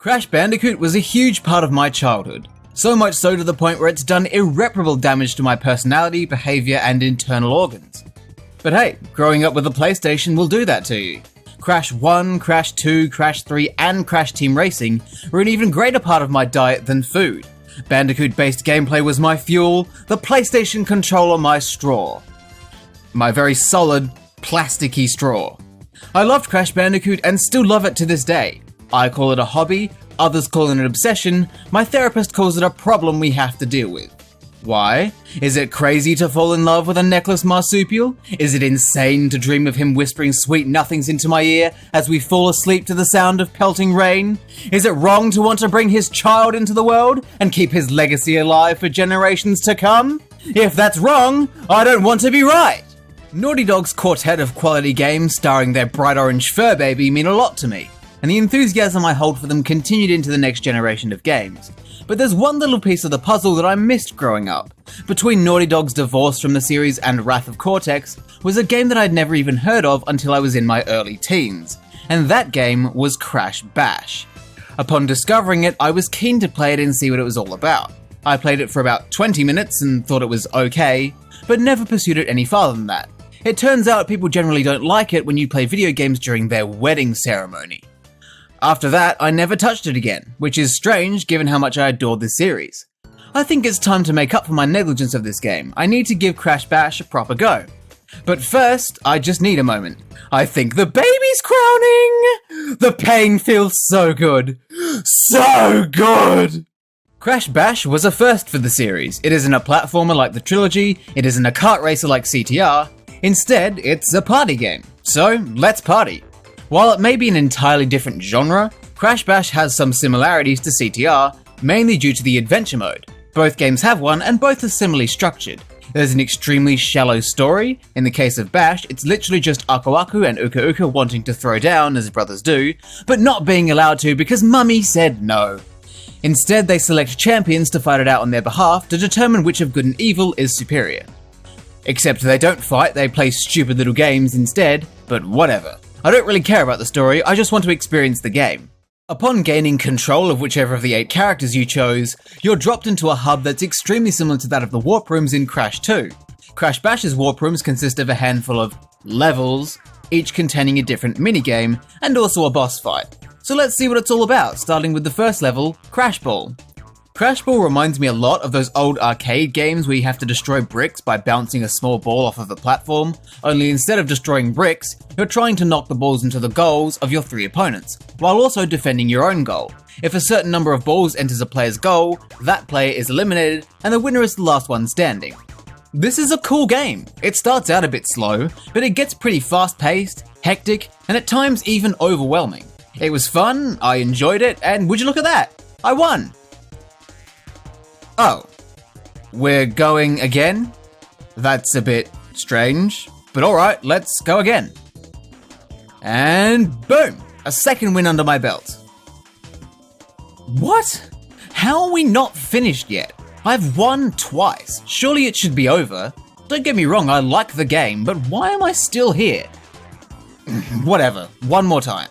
Crash Bandicoot was a huge part of my childhood, so much so to the point where it's done irreparable damage to my personality, behaviour and internal organs. But hey, growing up with a PlayStation will do that to you. Crash 1, Crash 2, Crash 3 and Crash Team Racing were an even greater part of my diet than food. Bandicoot-based gameplay was my fuel, the PlayStation controller my straw. My very solid, plasticky straw. I loved Crash Bandicoot and still love it to this day. I call it a hobby, others call it an obsession, my therapist calls it a problem we have to deal with. Why? Is it crazy to fall in love with a necklace marsupial? Is it insane to dream of him whispering sweet nothings into my ear as we fall asleep to the sound of pelting rain? Is it wrong to want to bring his child into the world and keep his legacy alive for generations to come? If that's wrong, I don't want to be right! Naughty Dog's quartet of quality games starring their bright orange fur baby mean a lot to me, and the enthusiasm I hold for them continued into the next generation of games. But there's one little piece of the puzzle that I missed growing up. Between Naughty Dog's divorce from the series and Wrath of Cortex was a game that I'd never even heard of until I was in my early teens, and that game was Crash Bash. Upon discovering it, I was keen to play it and see what it was all about. I played it for about 20 minutes and thought it was okay, but never pursued it any farther than that. It turns out people generally don't like it when you play video games during their wedding ceremony. After that, I never touched it again, which is strange given how much I adored this series. I think it's time to make up for my negligence of this game. I need to give Crash Bash a proper go. But first, I just need a moment. I think the baby's crowning! The pain feels so good. So good! Crash Bash was a first for the series. It isn't a platformer like the trilogy, it isn't a kart racer like CTR. Instead, it's a party game. So, let's party. While it may be an entirely different genre, Crash Bash has some similarities to CTR, mainly due to the adventure mode. Both games have one, and both are similarly structured. There's an extremely shallow story. In the case of Bash, it's literally just Aku Aku and Uka Uka wanting to throw down, as brothers do, but not being allowed to because Mummy said no. Instead, they select champions to fight it out on their behalf to determine which of good and evil is superior. Except they don't fight, they play stupid little games instead, but whatever. I don't really care about the story, I just want to experience the game. Upon gaining control of whichever of the 8 characters you chose, you're dropped into a hub that's extremely similar to that of the warp rooms in Crash 2. Crash Bash's warp rooms consist of a handful of levels, each containing a different minigame, and also a boss fight. So let's see what it's all about, starting with the first level, Crash Ball. Crash Ball reminds me a lot of those old arcade games where you have to destroy bricks by bouncing a small ball off of a platform, only instead of destroying bricks, you're trying to knock the balls into the goals of your 3 opponents, while also defending your own goal. If a certain number of balls enters a player's goal, that player is eliminated, and the winner is the last one standing. This is a cool game. It starts out a bit slow, but it gets pretty fast-paced, hectic, and at times even overwhelming. It was fun, I enjoyed it, and would you look at that? I won! Oh, we're going again? That's a bit strange, but alright, let's go again. And boom, a second win under my belt. What? How are we not finished yet? I've won twice, surely it should be over. Don't get me wrong, I like the game, but why am I still here? Whatever, one more time.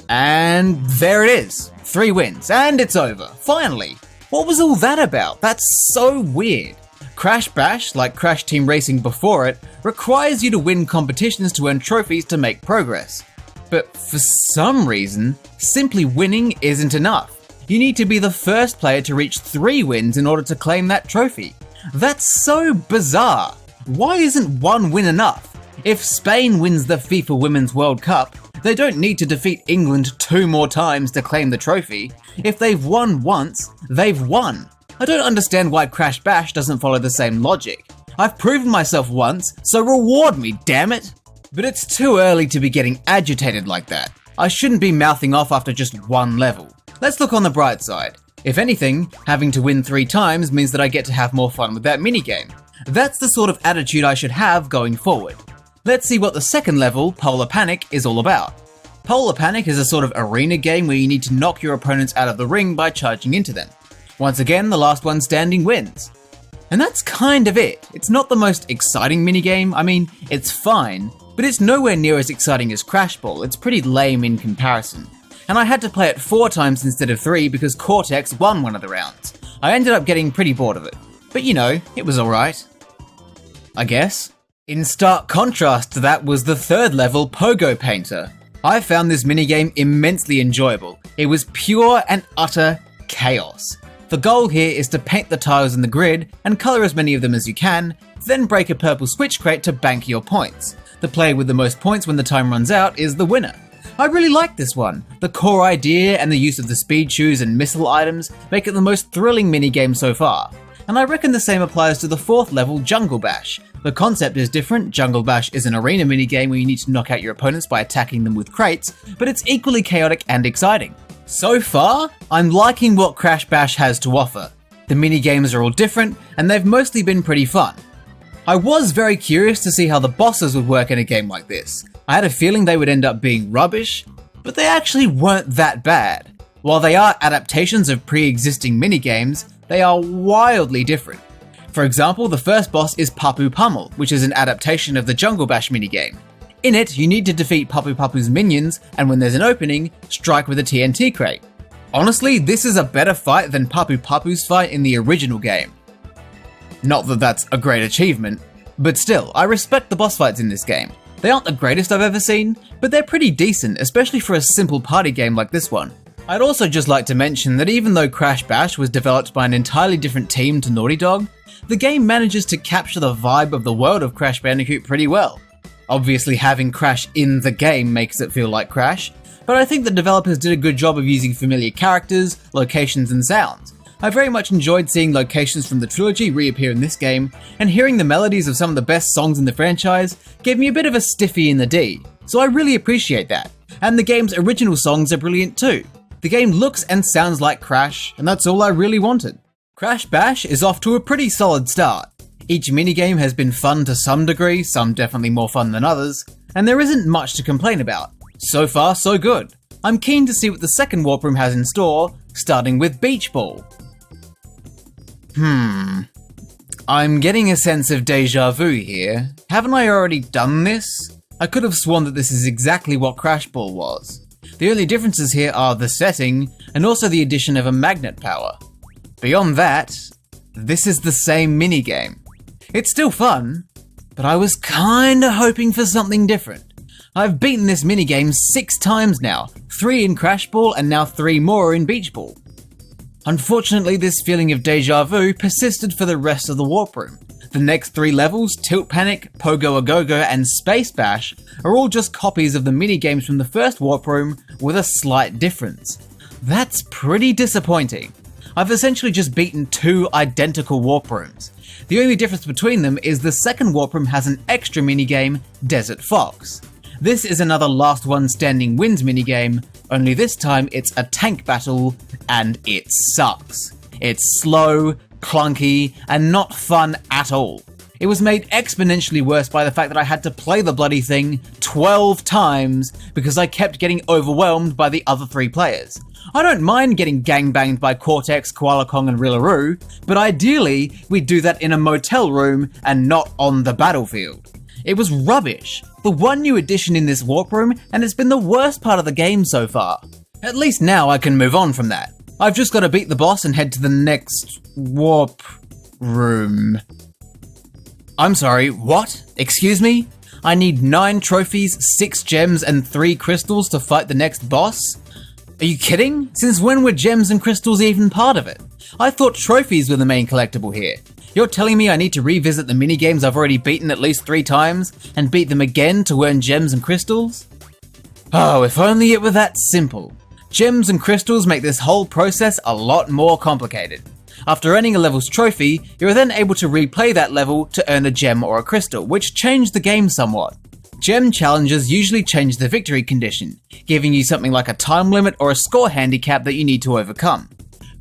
And there it is, 3 wins, and it's over, finally. What was all that about? That's so weird. Crash Bash, like Crash Team Racing before it, requires you to win competitions to earn trophies to make progress. But for some reason, simply winning isn't enough. You need to be the first player to reach 3 wins in order to claim that trophy. That's so bizarre. Why isn't 1 win enough? If Spain wins the FIFA Women's World Cup, they don't need to defeat England 2 more times to claim the trophy. If they've won once, they've won. I don't understand why Crash Bash doesn't follow the same logic. I've proven myself once, so reward me, damn it! But it's too early to be getting agitated like that. I shouldn't be mouthing off after just 1 level. Let's look on the bright side. If anything, having to win 3 times means that I get to have more fun with that minigame. That's the sort of attitude I should have going forward. Let's see what the second level, Polar Panic, is all about. Polar Panic is a sort of arena game where you need to knock your opponents out of the ring by charging into them. Once again, the last one standing wins. And that's kind of it. It's not the most exciting minigame, I mean, it's fine, but it's nowhere near as exciting as Crash Ball, it's pretty lame in comparison. and I had to play it 4 times instead of 3 because Cortex won one of the rounds. I ended up getting pretty bored of it, but you know, it was alright. I guess. In stark contrast to that was the 3rd level, Pogo Painter. I found this minigame immensely enjoyable. It was pure and utter chaos. The goal here is to paint the tiles in the grid and colour as many of them as you can, then break a purple switch crate to bank your points. The player with the most points when the time runs out is the winner. I really like this one. The core idea and the use of the speed shoes and missile items make it the most thrilling minigame so far. And I reckon the same applies to the 4th level, Jungle Bash. The concept is different. Jungle Bash is an arena minigame where you need to knock out your opponents by attacking them with crates, but it's equally chaotic and exciting. So far, I'm liking what Crash Bash has to offer. The minigames are all different, and they've mostly been pretty fun. I was very curious to see how the bosses would work in a game like this. I had a feeling they would end up being rubbish, but they actually weren't that bad. While they are adaptations of pre-existing minigames, they are wildly different. For example, the first boss is Papu Pummel, which is an adaptation of the Jungle Bash minigame. In it, you need to defeat Papu Papu's minions, and when there's an opening, strike with a TNT crate. Honestly, this is a better fight than Papu Papu's fight in the original game. Not that that's a great achievement, but still, I respect the boss fights in this game. They aren't the greatest I've ever seen, but they're pretty decent, especially for a simple party game like this one. I'd also just like to mention that even though Crash Bash was developed by an entirely different team to Naughty Dog, the game manages to capture the vibe of the world of Crash Bandicoot pretty well. Obviously, having Crash in the game makes it feel like Crash, but I think the developers did a good job of using familiar characters, locations, and sounds. I very much enjoyed seeing locations from the trilogy reappear in this game, and hearing the melodies of some of the best songs in the franchise gave me a bit of a stiffy in the D, so I really appreciate that. And the game's original songs are brilliant too. The game looks and sounds like Crash, and that's all I really wanted. Crash Bash is off to a pretty solid start. Each minigame has been fun to some degree, some definitely more fun than others, and there isn't much to complain about. So far, so good. I'm keen to see what the second warp room has in store, starting with Beach Ball. I'm getting a sense of deja vu here. Haven't I already done this? I could have sworn that this is exactly what Crash Ball was. The only differences here are the setting, and also the addition of a magnet power. Beyond that, this is the same minigame. It's still fun, but I was kinda hoping for something different. I've beaten this minigame 6 times now, 3 in Crash Ball and now 3 more in Beach Ball. Unfortunately, this feeling of deja vu persisted for the rest of the warp room. The next 3 levels, Tilt Panic, Pogo A Go Go, and Space Bash, are all just copies of the minigames from the first warp room with a slight difference. That's pretty disappointing. I've essentially just beaten 2 identical warp rooms. The only difference between them is the second warp room has an extra minigame, Desert Fox. This is another Last One Standing Wins minigame, only this time it's a tank battle, and it sucks. It's slow, clunky, and not fun at all. It was made exponentially worse by the fact that I had to play the bloody thing 12 times because I kept getting overwhelmed by the other 3 players. I don't mind getting gangbanged by Cortex, Koala Kong, and Rillaroo, but ideally we'd do that in a motel room and not on the battlefield. It was rubbish. The one new addition in this warp room, and it's been the worst part of the game so far. At least now I can move on from that. I've just got to beat the boss and head to the next warp room. I'm sorry, what? Excuse me? I need 9 trophies, 6 gems, and 3 crystals to fight the next boss? Are you kidding? Since when were gems and crystals even part of it? I thought trophies were the main collectible here. You're telling me I need to revisit the minigames I've already beaten at least 3 times, and beat them again to earn gems and crystals? Oh, if only it were that simple. Gems and crystals make this whole process a lot more complicated. After earning a level's trophy, you're then able to replay that level to earn a gem or a crystal, which changed the game somewhat. Gem challenges usually change the victory condition, giving you something like a time limit or a score handicap that you need to overcome.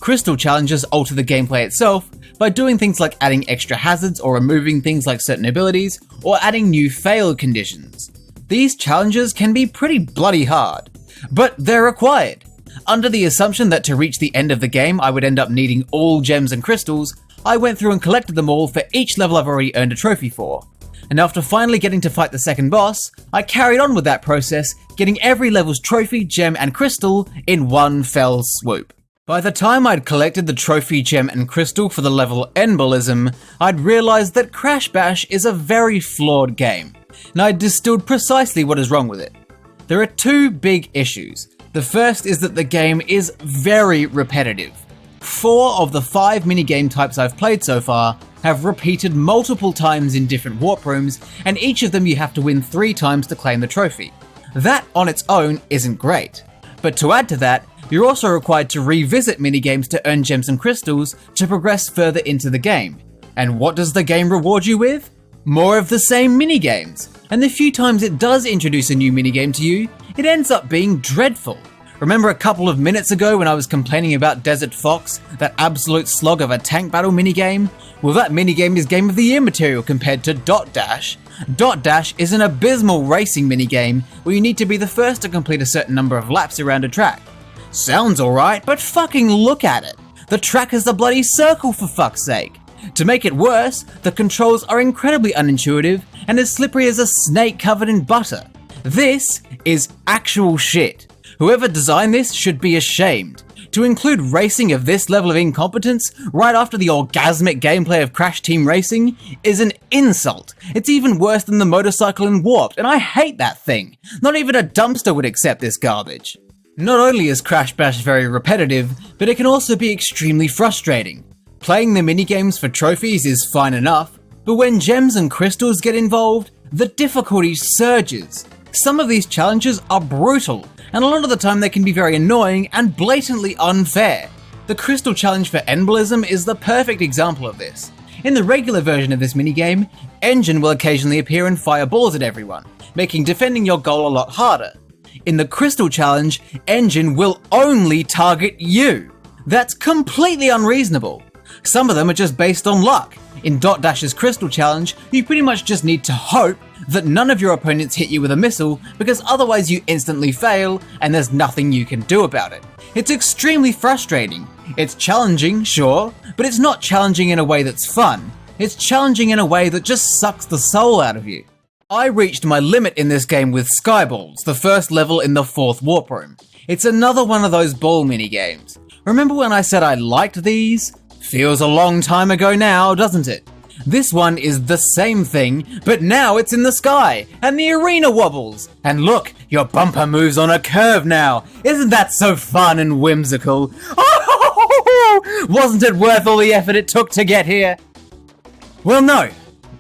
Crystal challenges alter the gameplay itself by doing things like adding extra hazards or removing things like certain abilities, or adding new fail conditions. These challenges can be pretty bloody hard, but they're required. Under the assumption that to reach the end of the game I would end up needing all gems and crystals, I went through and collected them all for each level I've already earned a trophy for. And after finally getting to fight the second boss, I carried on with that process, getting every level's trophy, gem, and crystal in one fell swoop. By the time I'd collected the trophy, gem, and crystal for the level Embolism, I'd realised that Crash Bash is a very flawed game, and I'd distilled precisely what is wrong with it. There are two big issues. The first is that the game is very repetitive. 4 of the 5 minigame types I've played so far have repeated multiple times in different warp rooms, and each of them you have to win 3 times to claim the trophy. That on its own isn't great. But to add to that, you're also required to revisit minigames to earn gems and crystals to progress further into the game. And what does the game reward you with? More of the same minigames. And the few times it does introduce a new minigame to you, it ends up being dreadful. Remember a couple of minutes ago when I was complaining about Desert Fox, that absolute slog of a tank battle minigame? Well, that minigame is Game of the Year material compared to Dot Dash. Dot Dash is an abysmal racing minigame where you need to be the first to complete a certain number of laps around a track. Sounds alright, but fucking look at it. The track is a bloody circle for fuck's sake. To make it worse, the controls are incredibly unintuitive and as slippery as a snake covered in butter. This is actual shit. Whoever designed this should be ashamed. To include racing of this level of incompetence right after the orgasmic gameplay of Crash Team Racing is an insult. It's even worse than the motorcycle in Warped, and I hate that thing. Not even a dumpster would accept this garbage. Not only is Crash Bash very repetitive, but it can also be extremely frustrating. Playing the minigames for trophies is fine enough, but when gems and crystals get involved, the difficulty surges. Some of these challenges are brutal, and a lot of the time they can be very annoying and blatantly unfair. The crystal challenge for Embolism is the perfect example of this. In the regular version of this minigame, Engine will occasionally appear and fire balls at everyone, making defending your goal a lot harder. In the Crystal Challenge, Engine will only target you. That's completely unreasonable. Some of them are just based on luck. In Dot Dash's Crystal Challenge, you pretty much just need to hope that none of your opponents hit you with a missile, because otherwise you instantly fail and there's nothing you can do about it. It's extremely frustrating. It's challenging, sure, but it's not challenging in a way that's fun. It's challenging in a way that just sucks the soul out of you. I reached my limit in this game with Skyballs, the first level in the 4th warp room. It's another one of those ball minigames. Remember when I said I liked these? Feels a long time ago now, doesn't it? This one is the same thing, but now it's in the sky, and the arena wobbles. And look, your bumper moves on a curve now. Isn't that so fun and whimsical? Oh, wasn't it worth all the effort it took to get here? Well, no,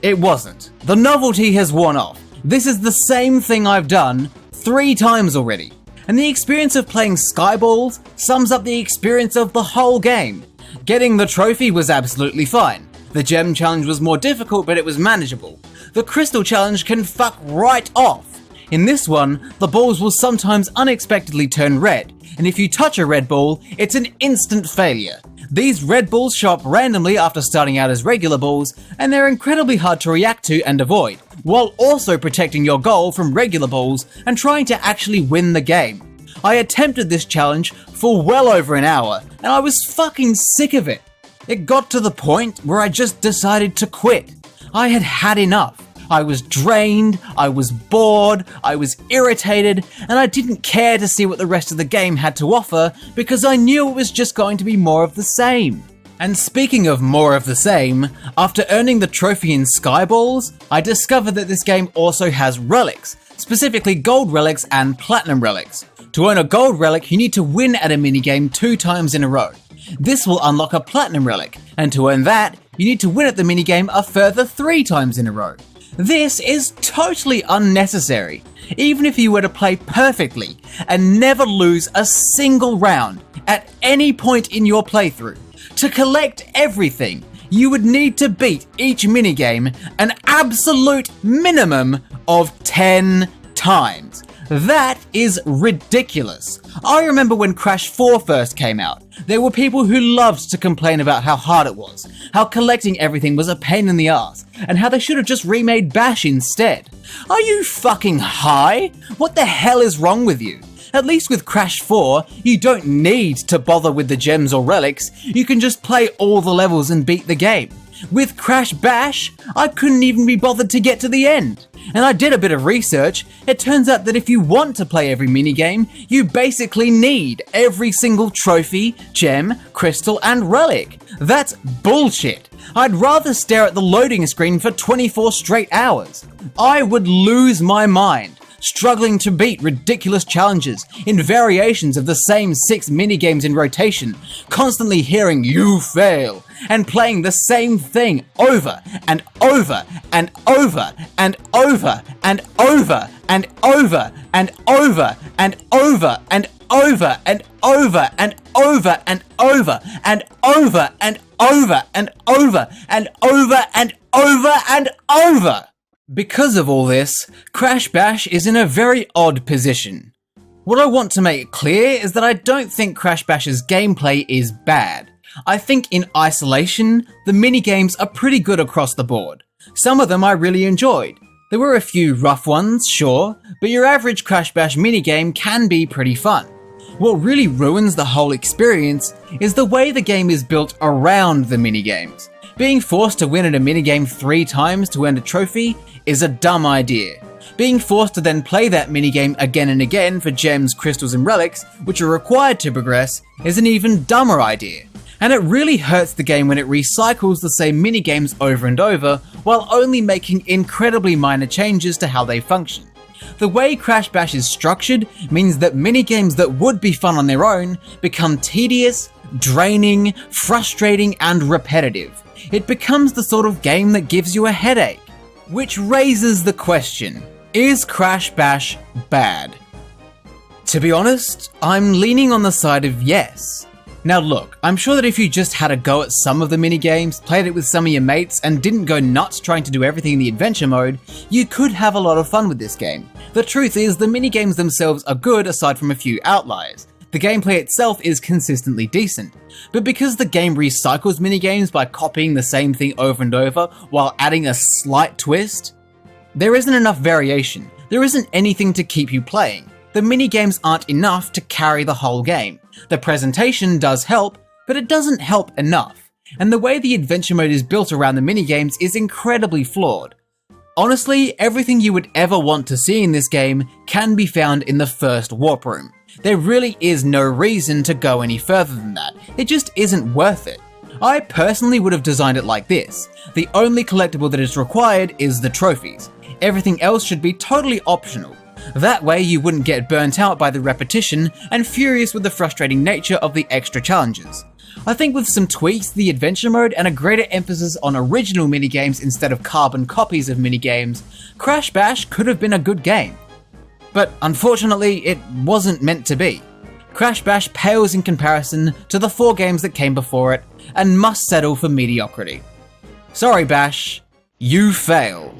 it wasn't. The novelty has worn off. This is the same thing I've done 3 times already. And the experience of playing Skyballs sums up the experience of the whole game. Getting the trophy was absolutely fine. The gem challenge was more difficult, but it was manageable. The crystal challenge can fuck right off. In this one, the balls will sometimes unexpectedly turn red, and if you touch a red ball, it's an instant failure. These red balls show up randomly after starting out as regular balls, and they're incredibly hard to react to and avoid, while also protecting your goal from regular balls and trying to actually win the game. I attempted this challenge for well over an hour, and I was fucking sick of it. It got to the point where I just decided to quit. I had had enough. I was drained, I was bored, I was irritated, and I didn't care to see what the rest of the game had to offer because I knew it was just going to be more of the same. And speaking of more of the same, after earning the trophy in Skyballs, I discovered that this game also has relics, specifically gold relics and platinum relics. To earn a gold relic, you need to win at a minigame 2 times in a row. This will unlock a platinum relic, and to earn that, you need to win at the minigame a further 3 times in a row. This is totally unnecessary, even if you were to play perfectly and never lose a single round at any point in your playthrough. To collect everything, you would need to beat each minigame an absolute minimum of 10 times. That is ridiculous. I remember when Crash 4 first came out. There were people who loved to complain about how hard it was, how collecting everything was a pain in the ass, and how they should have just remade Bash instead. Are you fucking high? What the hell is wrong with you? At least with Crash 4, you don't need to bother with the gems or relics, you can just play all the levels and beat the game. With Crash Bash, I couldn't even be bothered to get to the end. And I did a bit of research. It turns out that if you want to play every minigame, you basically need every single trophy, gem, crystal, and relic. That's bullshit. I'd rather stare at the loading screen for 24 straight hours. I would lose my mind, struggling to beat ridiculous challenges in variations of the same 6 minigames in rotation, constantly hearing "you fail," and playing the same thing over and over and over and over and over and over and over and over and over and over and over and over and over and over and over and over and over and over. Because of all this, Crash Bash is in a very odd position. What I want to make clear is that I don't think Crash Bash's gameplay is bad. I think in isolation, the minigames are pretty good across the board. Some of them I really enjoyed. There were a few rough ones, sure, but your average Crash Bash minigame can be pretty fun. What really ruins the whole experience is the way the game is built around the minigames. Being forced to win at a minigame 3 times to earn a trophy is a dumb idea. Being forced to then play that minigame again and again for gems, crystals, and relics, which are required to progress, is an even dumber idea. And it really hurts the game when it recycles the same minigames over and over, while only making incredibly minor changes to how they function. The way Crash Bash is structured means that minigames that would be fun on their own become tedious, draining, frustrating, and repetitive. It becomes the sort of game that gives you a headache. Which raises the question, is Crash Bash bad? To be honest, I'm leaning on the side of yes. Now look, I'm sure that if you just had a go at some of the minigames, played it with some of your mates, and didn't go nuts trying to do everything in the adventure mode, you could have a lot of fun with this game. The truth is, the minigames themselves are good aside from a few outliers. The gameplay itself is consistently decent, but because the game recycles minigames by copying the same thing over and over while adding a slight twist, there isn't enough variation. There isn't anything to keep you playing. The minigames aren't enough to carry the whole game. The presentation does help, but it doesn't help enough. And the way the adventure mode is built around the minigames is incredibly flawed. Honestly, everything you would ever want to see in this game can be found in the first warp room. There really is no reason to go any further than that. It just isn't worth it. I personally would have designed it like this. The only collectible that is required is the trophies. Everything else should be totally optional. That way you wouldn't get burnt out by the repetition and furious with the frustrating nature of the extra challenges. I think with some tweaks to the adventure mode and a greater emphasis on original minigames instead of carbon copies of minigames, Crash Bash could have been a good game. But unfortunately, it wasn't meant to be. Crash Bash pales in comparison to the 4 games that came before it and must settle for mediocrity. Sorry Bash, you fail.